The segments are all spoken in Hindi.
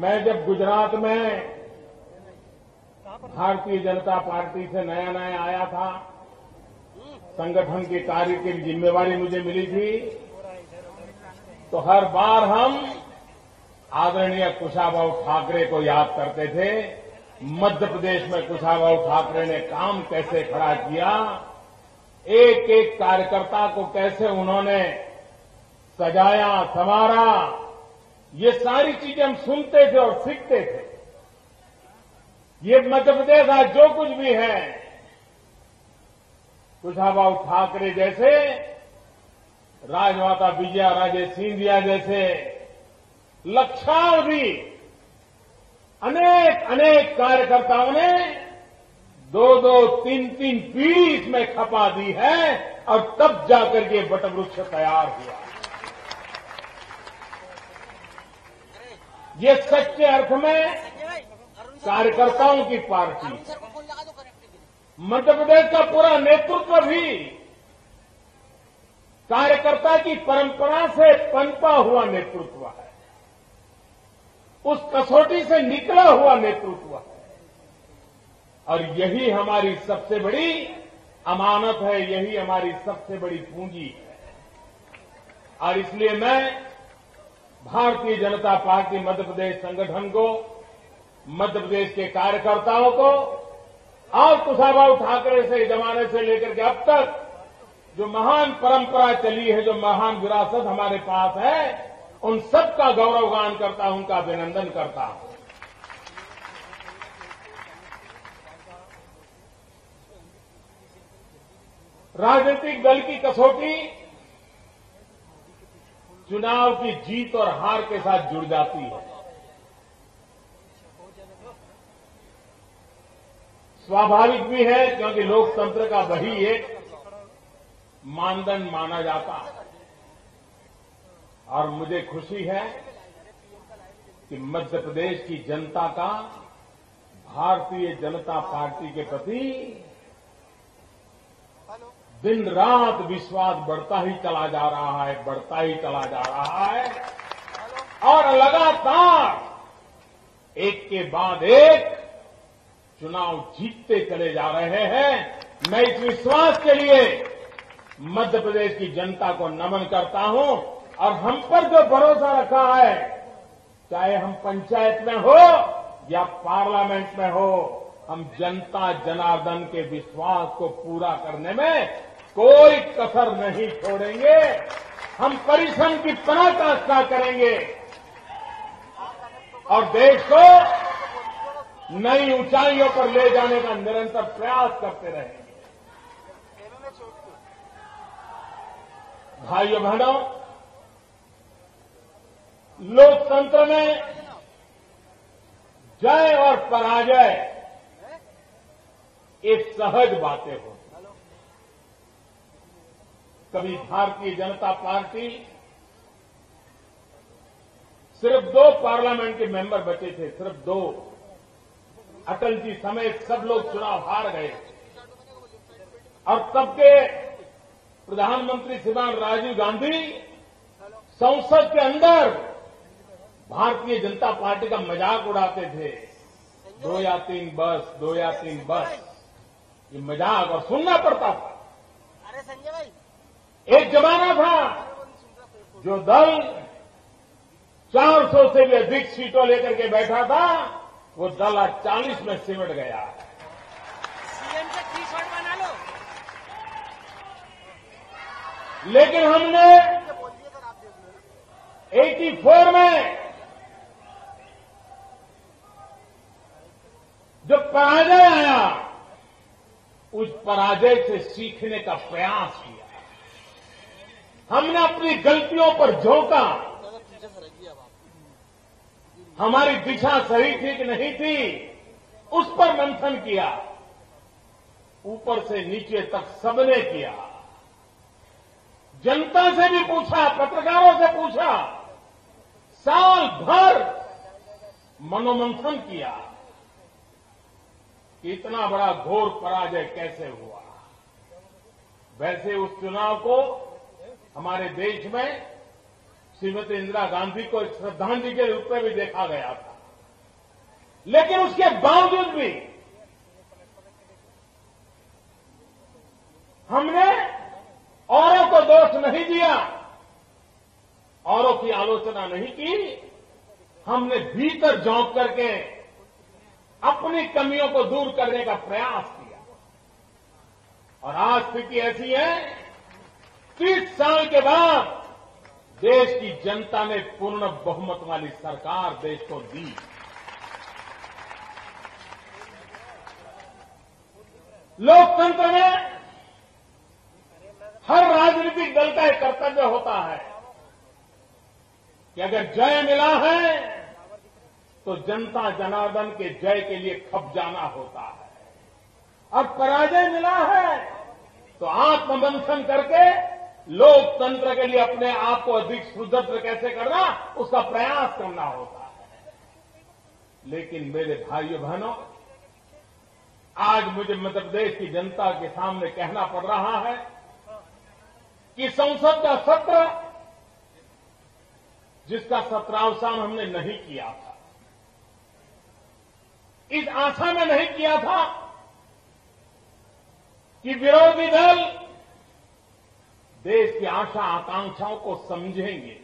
मैं जब गुजरात में भारतीय जनता पार्टी से नया नया आया था, संगठन के कार्य की जिम्मेवारी मुझे मिली थी, तो हर बार हम आदरणीय कुशाभाऊ ठाकरे को याद करते थे। मध्य प्रदेश में कुशाभाऊ ठाकरे ने काम कैसे खड़ा किया, एक एक कार्यकर्ता को कैसे उन्होंने सजाया संवारा, ये सारी चीजें हम सुनते थे और सीखते थे। ये मध्य प्रदेश आज जो कुछ भी है, कुशाभाऊ ठाकरे जैसे, राजमाता विजया राजे सिंधिया जैसे लक्षावधि अनेक अनेक कार्यकर्ताओं ने 2-2, 3-3 पीढ़ी इसमें खपा दी है और तब जाकर के वटवृक्ष तैयार हुआ। ये सच्चे अर्थ में कार्यकर्ताओं की पार्टी। मध्य प्रदेश का पूरा नेतृत्व भी कार्यकर्ता की परंपरा से पनपा हुआ नेतृत्व है, उस कसौटी से निकला हुआ नेतृत्व है, और यही हमारी सबसे बड़ी अमानत है, यही हमारी सबसे बड़ी पूंजी है। और इसलिए मैं भारतीय जनता पार्टी मध्य प्रदेश संगठन को, मध्य प्रदेश के कार्यकर्ताओं को और कुशाभाऊ ठाकरे से जमाने से लेकर के अब तक जो महान परंपरा चली है, जो महान विरासत हमारे पास है, उन सबका गौरवगान करता हूं, उनका अभिनंदन करता हूं। राजनीतिक दल की कसौटी चुनाव की जीत और हार के साथ जुड़ जाती है। स्वाभाविक भी है, क्योंकि लोकतंत्र का वही एक मानदंड माना जाता है। और मुझे खुशी है कि मध्य प्रदेश की जनता का भारतीय जनता पार्टी के प्रति दिन रात विश्वास बढ़ता ही चला जा रहा है, बढ़ता ही चला जा रहा है, और लगातार एक के बाद एक चुनाव जीतते चले जा रहे हैं। मैं इस विश्वास के लिए मध्य प्रदेश की जनता को नमन करता हूं, और हम पर जो भरोसा रखा है, चाहे हम पंचायत में हो या पार्लियामेंट में हो, हम जनता जनार्दन के विश्वास को पूरा करने में कोई कसर नहीं छोड़ेंगे। हम परिश्रम की पराकाष्ठा करेंगे और देश को नई ऊंचाइयों पर ले जाने का निरंतर प्रयास करते रहेंगे। भाइयों बहनों, लोकतंत्र में जय और पराजय एक सहज बातें होती। कभी भारतीय जनता पार्टी सिर्फ 2 पार्लियामेंट के मेंबर बचे थे, सिर्फ 2। अटल जी समेत सब लोग चुनाव हार गए, और तब के प्रधानमंत्री श्रीमान राजीव गांधी संसद के अंदर भारतीय जनता पार्टी का मजाक उड़ाते थे। 2 या 3 बस, 2 या 3 बस, ये मजाक, और सुनना पड़ता था। अरे संजय भाई, एक जमाना था जो दल 400 से भी अधिक सीटों लेकर के बैठा था, वो दल आज 40 में सिमट गया है। सीएम से 3 शॉट बना लो। लेकिन हमने 84 में जो पराजय आया, उस पराजय से सीखने का प्रयास किया। हमने अपनी गलतियों पर झोंका, हमारी दिशा सही थी कि नहीं थी, उस पर मंथन किया। ऊपर से नीचे तक सबने किया। जनता से भी पूछा, पत्रकारों से पूछा, साल भर मनोमंथन किया कि इतना बड़ा घोर पराजय कैसे हुआ। वैसे उस चुनाव को हमारे देश में श्रीमती इंदिरा गांधी को एक श्रद्धांजलि के रूप में भी देखा गया था। लेकिन उसके बावजूद भी हमने औरों को दोष नहीं दिया, औरों की आलोचना नहीं की। हमने भीतर झोंक करके अपनी कमियों को दूर करने का प्रयास किया। और आज स्थिति ऐसी है, 30 साल के बाद देश की जनता ने पूर्ण बहुमत वाली सरकार देश को दी। लोकतंत्र में हर राजनीतिक दल का एक कर्तव्य होता है कि अगर जय मिला है तो जनता जनार्दन के जय के लिए खप जाना होता है, और पराजय मिला है तो आत्ममंथन करके लोकतंत्र के लिए अपने आप को अधिक सुदृढ़ कैसे करना, उसका प्रयास करना होता है। लेकिन मेरे भाइयों बहनों, आज मुझे मध्य प्रदेश की जनता के सामने कहना पड़ रहा है कि संसद का सत्र, जिसका सत्रावसान हमने नहीं किया था, इस आशा में नहीं किया था कि विरोधी दल देश की आशा आकांक्षाओं को समझेंगे।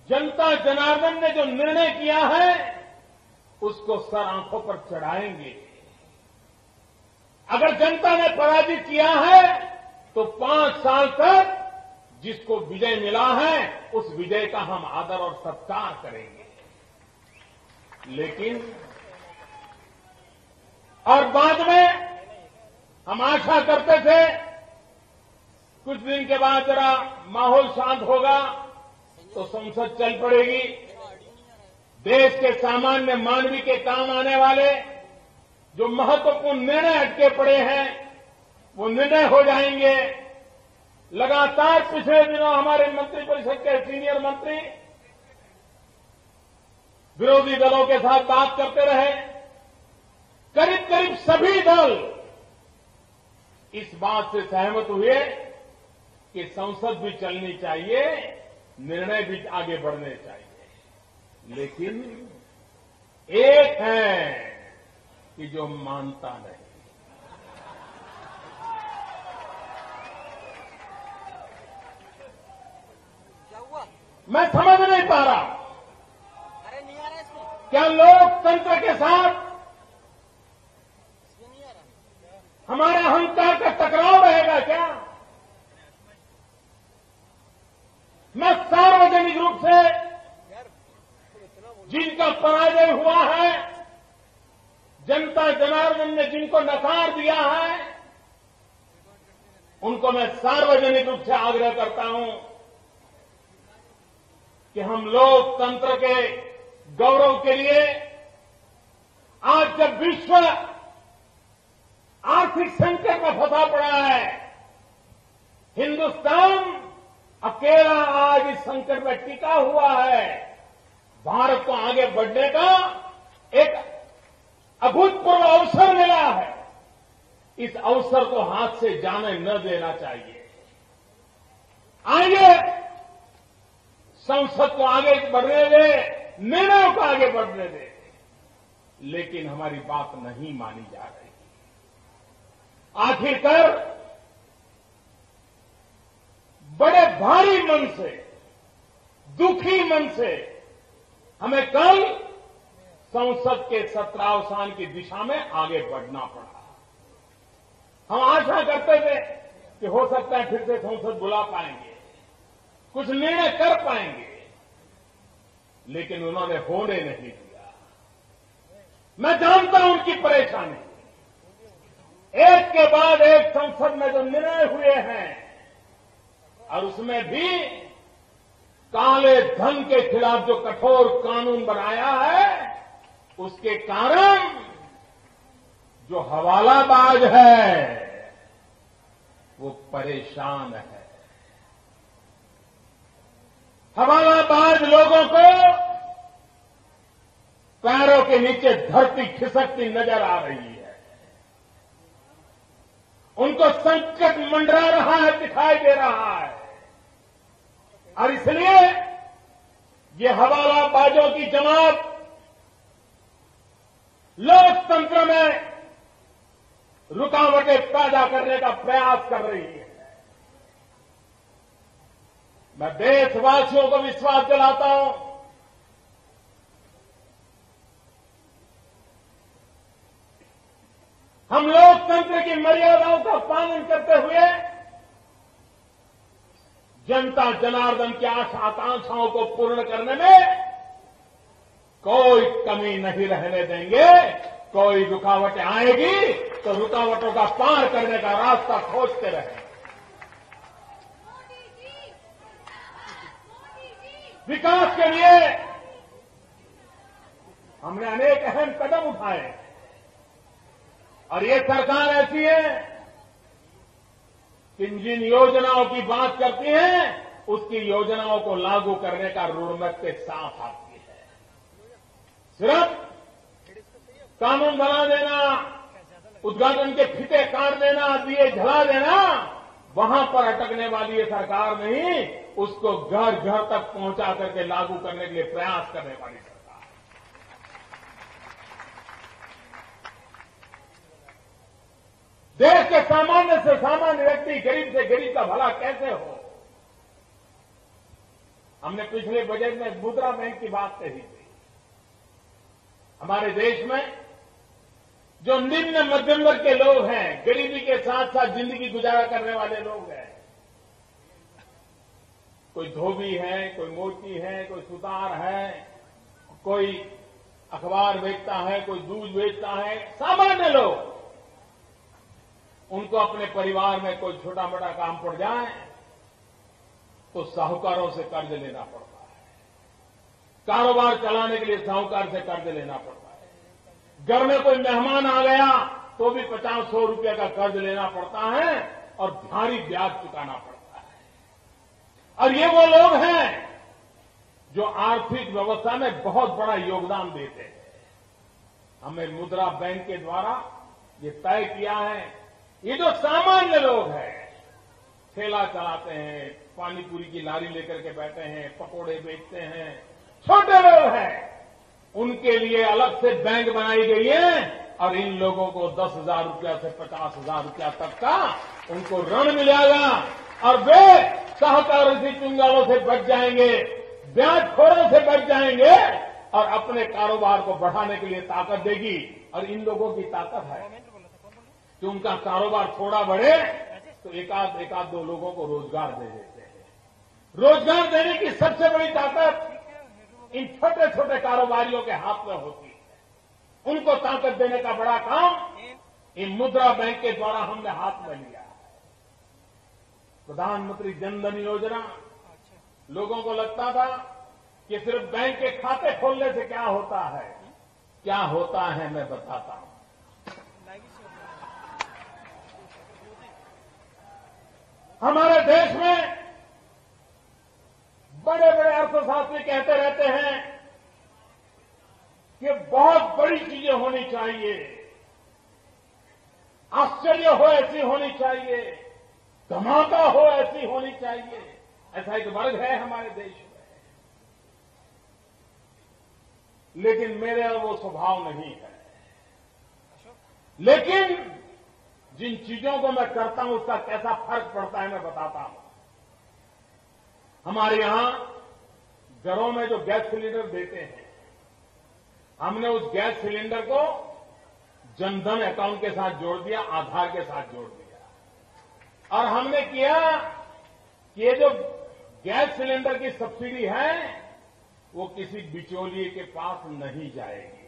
जनता जनार्दन ने जो निर्णय किया है उसको सर आंखों पर चढ़ाएंगे। अगर जनता ने पराजित किया है तो 5 साल तक जिसको विजय मिला है उस विजय का हम आदर और सत्कार करेंगे। लेकिन और बाद में हम आशा करते थे कुछ दिन के बाद जरा माहौल शांत होगा तो संसद चल पड़ेगी, देश के सामान्य मानवी के काम आने वाले जो महत्वपूर्ण निर्णय अटके पड़े हैं वो निर्णय हो जाएंगे। लगातार पिछले दिनों हमारे मंत्रिपरिषद के सीनियर मंत्री विरोधी दलों के साथ बात करते रहे। करीब करीब सभी दल इस बात से सहमत हुए कि संसद भी चलनी चाहिए, निर्णय भी आगे बढ़ने चाहिए। लेकिन एक है कि जो मानता नहीं। क्या हुआ? मैं समझ नहीं पा रहा, अरे नहीं आ रहा इसमें, क्या लोकतंत्र के साथ इसमें नहीं आ रहा। हमारे अहंकार का टकराव रहेगा क्या? मैं सार्वजनिक रूप से जिनका पराजय हुआ है, जनता जनार्दन ने जिनको नकार दिया है, उनको मैं सार्वजनिक रूप से आग्रह करता हूं कि हम लोकतंत्र के गौरव के लिए आज जब विश्व आर्थिक संकट में फंसा पड़ा है, हिंदुस्तान अकेला आज इस संकट में टिका हुआ है। भारत को आगे बढ़ने का एक अभूतपूर्व अवसर मिला है। इस अवसर को हाथ से जाने न देना चाहिए। आइए संसद को आगे बढ़ने दे, निर्णयों को आगे बढ़ने दे। लेकिन हमारी बात नहीं मानी जा रही। आखिरकार बड़े भारी मन से, दुखी मन से हमें कल संसद के सत्रावसान की दिशा में आगे बढ़ना पड़ा। हम आशा करते थे कि हो सकता है फिर से संसद बुला पाएंगे, कुछ निर्णय कर पाएंगे, लेकिन उन्होंने होने नहीं दिया। मैं जानता हूं उनकी परेशानी। एक के बाद एक संसद में जो निर्णय हुए हैं और उसमें भी काले धन के खिलाफ जो कठोर कानून बनाया है, उसके कारण जो हवालाबाज है वो परेशान है। हवालाबाज लोगों को पैरों के नीचे धरती खिसकती नजर आ रही है। उनको संकट मंडरा रहा है, दिखाई दे रहा है। और इसलिए ये हवालाबाजों की जमात लोकतंत्र में रुकावटें पैदा करने का प्रयास कर रही है। मैं देशवासियों को विश्वास दिलाता हूं, हम लोकतंत्र की मर्यादाओं का पालन करते हुए जनता जनार्दन की आशा आकांक्षाओं को पूर्ण करने में कोई कमी नहीं रहने देंगे। कोई रुकावटें आएगी तो रुकावटों का पार करने का रास्ता खोजते रहेंगे। विकास के लिए हमने अनेक अहम कदम उठाए और ये सरकार ऐसी है कि जिन योजनाओं की बात करती है उसकी योजनाओं को लागू करने का रोडमैप के साथ आती है। सिर्फ कानून बना देना, उद्घाटन के फीते काट देना, दिए जला देना, वहां पर अटकने वाली ये सरकार नहीं, उसको घर घर तक पहुंचा करके लागू करने के लिए प्रयास करने वाली सरकार। देश के सामान्य से सामान्य व्यक्ति, गरीब से गरीब का भला कैसे हो। हमने पिछले बजट में मुद्रा बैंक की बात कही थी। हमारे देश में जो निम्न मध्यम वर्ग के लोग हैं, गरीबी के साथ साथ जिंदगी गुजारा करने वाले लोग हैं, कोई धोबी है, कोई मोची है, कोई सुतार है, कोई अखबार बेचता है, कोई दूध बेचता है, सामान्य लोग, उनको अपने परिवार में कोई छोटा मोटा काम पड़ जाए तो साहूकारों से कर्ज लेना पड़ता है। कारोबार चलाने के लिए साहूकार से कर्ज लेना पड़ता है। घर में कोई मेहमान आ गया तो भी 50-100 रुपये का कर्ज लेना पड़ता है और भारी ब्याज चुकाना पड़ता है। और ये वो लोग हैं जो आर्थिक व्यवस्था में बहुत बड़ा योगदान देते हैं। हमें मुद्रा बैंक के द्वारा ये तय किया है, ये जो सामान्य लोग हैं, ठेला चलाते हैं, पानी पूरी की लारी लेकर के बैठे हैं, पकोड़े बेचते हैं, छोटे लोग हैं, उनके लिए अलग से बैंक बनाई गई है और इन लोगों को 10,000 रुपया से 50,000 रुपया तक का उनको ऋण मिलेगा और वे साहूकारों से, चुंगालों से बच जाएंगे, ब्याजखोरों से बच जाएंगे और अपने कारोबार को बढ़ाने के लिए ताकत देगी। और इन लोगों की ताकत है कि उनका कारोबार थोड़ा बढ़े तो एकाध दो लोगों को रोजगार दे देते हैं। रोजगार देने की सबसे बड़ी ताकत इन छोटे छोटे कारोबारियों के हाथ में होती है। उनको ताकत देने का बड़ा काम इन मुद्रा बैंक के द्वारा हमने हाथ में लिया है। प्रधानमंत्री जनधन योजना, लोगों को लगता था कि सिर्फ बैंक के खाते खोलने से क्या होता है। क्या होता है मैं बताता हूं। हमारे देश में बड़े बड़े अर्थशास्त्री कहते रहते हैं कि बहुत बड़ी चीजें होनी चाहिए, आश्चर्य हो ऐसी होनी चाहिए, धमाका हो ऐसी होनी चाहिए। ऐसा एक वर्ग है हमारे देश में, लेकिन मेरे वो स्वभाव नहीं है। लेकिन जिन चीजों को मैं करता हूं उसका कैसा फर्क पड़ता है मैं बताता हूं। हमारे यहां घरों में जो गैस सिलेंडर देते हैं, हमने उस गैस सिलेंडर को जनधन अकाउंट के साथ जोड़ दिया, आधार के साथ जोड़ दिया। और हमने किया कि ये जो गैस सिलेंडर की सब्सिडी है वो किसी बिचौलिए के पास नहीं जाएगी,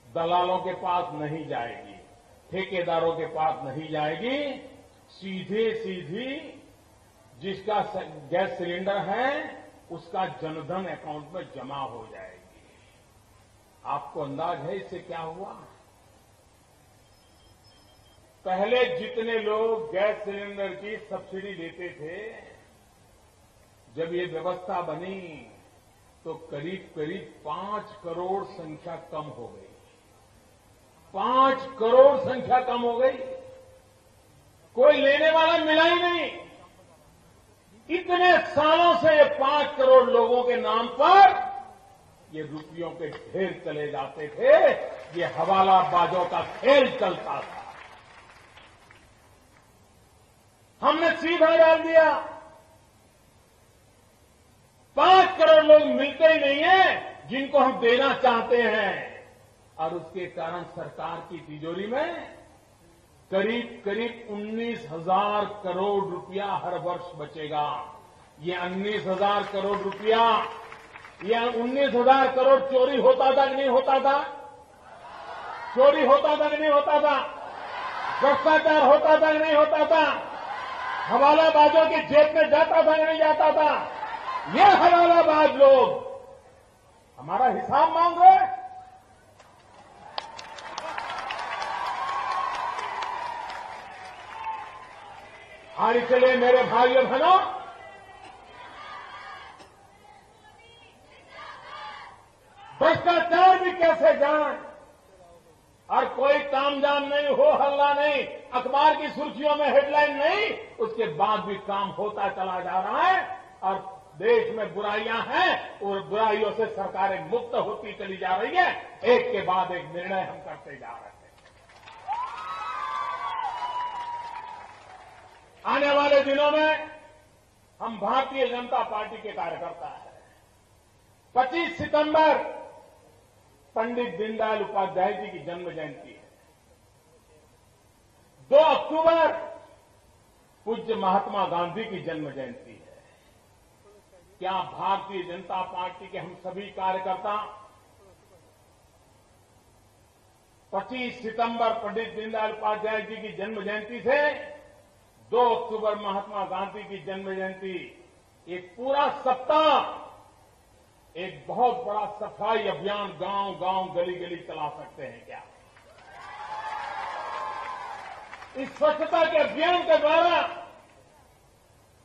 दलालों के पास नहीं जाएगी, ठेकेदारों के पास नहीं जाएगी, सीधे सीधी जिसका गैस सिलेंडर है उसका जनधन अकाउंट में जमा हो जाएगी। आपको अंदाज है इससे क्या हुआ? पहले जितने लोग गैस सिलेंडर की सब्सिडी लेते थे, जब ये व्यवस्था बनी तो करीब करीब 5 करोड़ संख्या कम हो गई। 5 करोड़ संख्या कम हो गई, कोई लेने वाला मिला ही नहीं। इतने सालों से 5 करोड़ लोगों के नाम पर ये रुपयों के ढेर चले जाते थे ये हवालाबाजों का खेल चलता था। हमने सीधा डाल दिया। 5 करोड़ लोग मिलते ही नहीं है जिनको हम देना चाहते हैं, और उसके कारण सरकार की तिजोरी में करीब करीब 19,000 करोड़ रुपया हर वर्ष बचेगा। ये 19,000 करोड़ रुपया, ये 19,000 करोड़ चोरी होता था कि नहीं होता था? चोरी होता था कि नहीं होता था? भ्रष्टाचार होता था कि नहीं होता था? हवालाबाजों की जेब में जाता था कि नहीं जाता था? ये हवालाबाज लोग हमारा हिसाब मांग रहे हैं। और इसलिए मेरे भाइयों बहनों, भ्रष्टाचार भी कैसे जाए और कोई तामझाम नहीं हो, हल्ला नहीं, अखबार की सुर्खियों में हेडलाइन नहीं, उसके बाद भी काम होता चला जा रहा है और देश में बुराइयां हैं और बुराइयों से सरकारें मुक्त होती चली जा रही है। एक के बाद एक निर्णय हम करते जा रहे हैं। आने वाले दिनों में हम भारतीय जनता पार्टी के कार्यकर्ता हैं। 25 सितंबर पंडित दीनदयाल उपाध्याय जी की जन्म जयंती है। 2 अक्टूबर पूज्य महात्मा गांधी की जन्म जयंती है। क्या भारतीय जनता पार्टी के हम सभी कार्यकर्ता 25 सितंबर पंडित दीनदयाल उपाध्याय जी की जन्म जयंती से 2 अक्टूबर महात्मा गांधी की जन्म जयंती, एक पूरा सप्ताह एक बहुत बड़ा सफाई अभियान गांव गांव गली गली चला सकते हैं क्या? इस स्वच्छता के अभियान के द्वारा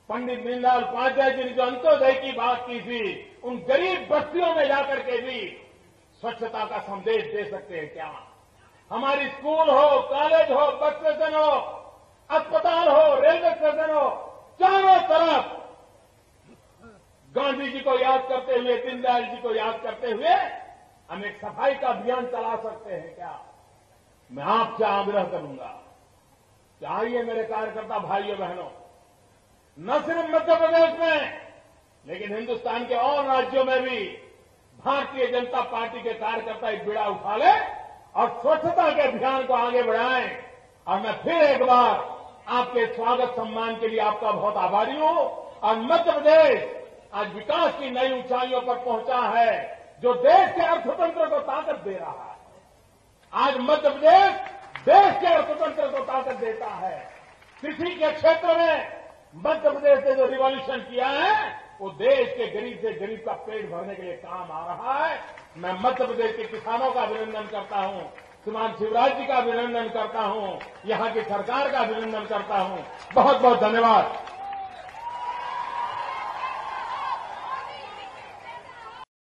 पंडित दीनदयाल उपाध्याय जी ने जो अंत्योदय की बात की थी, उन गरीब बस्तियों में जाकर के भी स्वच्छता का संदेश दे सकते हैं क्या? हमारी स्कूल हो, कॉलेज हो, बस स्टेशन हो, अस्पताल हो, रेलवे स्टेशन हो, चारों तरफ गांधी जी को याद करते हुए, दीनदयाल जी को याद करते हुए हम एक सफाई का अभियान चला सकते हैं क्या? मैं आपसे आग्रह करूंगा कि आइए मेरे कार्यकर्ता भाइयों बहनों, न सिर्फ मध्य प्रदेश में लेकिन हिंदुस्तान के और राज्यों में भी भारतीय जनता पार्टी के कार्यकर्ता एक बीड़ा उठा ले और स्वच्छता के अभियान को आगे बढ़ाएं। और मैं फिर एक बार आपके स्वागत सम्मान के लिए आपका बहुत आभारी हूं। और मध्य प्रदेश आज विकास की नई ऊंचाइयों पर पहुंचा है, जो देश के अर्थतंत्र को ताकत दे रहा है। आज मध्य प्रदेश देश के अर्थतंत्र को ताकत देता है। कृषि के क्षेत्र में मध्य प्रदेश ने जो रिवॉल्यूशन किया है, वो देश के गरीब से गरीब का पेट भरने के लिए काम आ रहा है। मैं मध्य प्रदेश के किसानों का अभिनंदन करता हूं, श्रीमान शिवराज जी का अभिनंदन करता हूं, यहां की सरकार का अभिनंदन करता हूं। बहुत बहुत धन्यवाद।